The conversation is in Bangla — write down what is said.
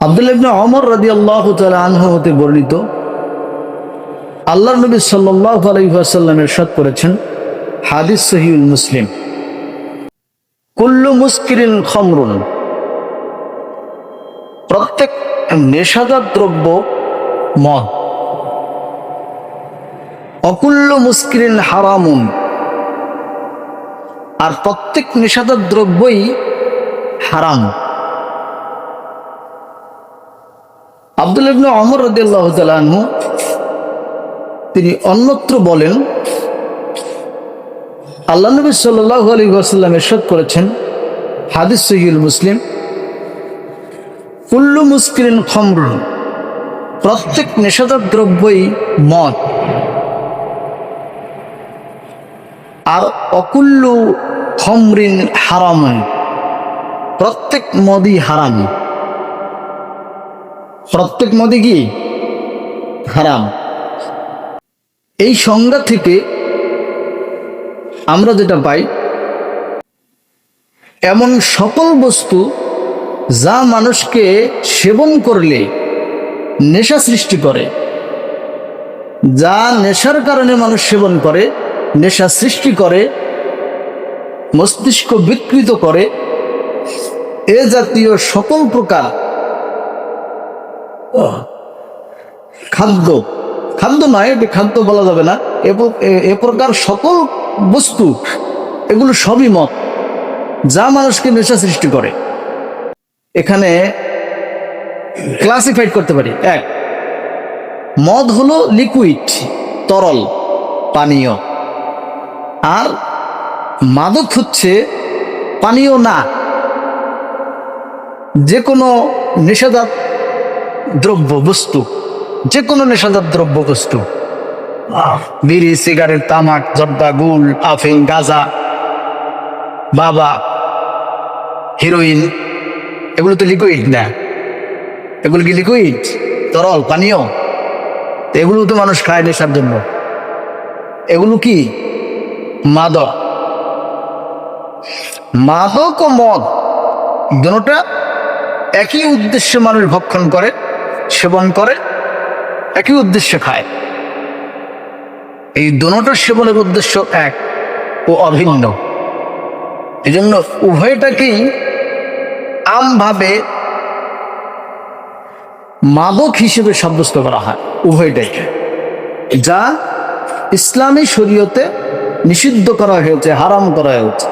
আব্দুল্লাহ ইবনে ওমর রাদিয়াল্লাহু তাআলা আনহু হতে বর্ণিত, আল্লাহর নবী সাল্লাল্লাহু আলাইহি ওয়াসাল্লাম ইরশাদ করেছেন, হাদিস সহিহুল মুসলিম, কুল্লু মুসকিরিন খামরুন, প্রত্যেক নেশাদার দ্রব্য মদ। অকুল্লু মুসকিরিন হারামুন, আর প্রত্যেক নেশাদার দ্রব্যই হারাম। আব্দুল্লাহ ইবনে ওমর রাদিয়াল্লাহু তাআলা আনহু তিনি অন্যত্র বলেন, আল্লাহ নবী সাল্লাল্লাহু আলাইহি ওয়াসাল্লাম ইরশাদ করেছেন, হাদিস সহিহুল মুসলিম, কুল্লু মুসকিরিন খামরুন, প্রত্যেক নেশাদার দ্রব্যই মদ। আর অকুল্লু খামরিন হারামুন, প্রত্যেক মদই হারাম। প্রত্যেক মদই কি হারাম। এই সংজ্ঞা থেকে আমরা যেটা পাই, এমন সকল বস্তু যা মানুষকে সেবন করলে নেশা সৃষ্টি করে, যা নেশার কারণে মানুষ সেবন করে, নেশা সৃষ্টি করে, মস্তিষ্ক বিকৃত করে, এ জাতীয় সকল প্রকার খাদ্য, খাদ্য নয়, এটি খাদ্য বলা যাবে না, এ প্রকার সকল বস্তু, এগুলো সবই মদ, যা মানুষকে নেশা সৃষ্টি করে। এখানে ক্লাসিফাইড করতে পারি। এক, মদ হলো লিকুইড, তরল পানীয়, আর মাদক হচ্ছে পানীয় না, যে কোনো নেশাদার দ্রব্য বস্তু, যে কোনো নেশাদার দ্রব্য বস্তু, বিড়ি, সিগারেট, তামাক, জর্দা, গুল, আফিং, গাঁজা, বাবা, হিরোইন, এগুলো তো লিকুইড না। এগুলো কি লিকুইড, তরল পানীয়? এগুলো তো মানুষ খায় নেশার জন্য। এগুলো কি মাদক। মাদক ও মদ দুটোটা একই উদ্দেশ্যে মানুষ ভক্ষণ করে, সেবন করে, একই উদ্দেশ্যে খায়। এই দুটোটার সেবনের উদ্দেশ্য এক ও অভিন্ন। এই জন্য উভয়টাকেই আমভাবে মাদক হিসেবে সাব্যস্ত করা হয়, উভয়টাকে, যা ইসলামী শরীয়তে নিষিদ্ধ করা হয়েছে, হারাম করা হয়েছে।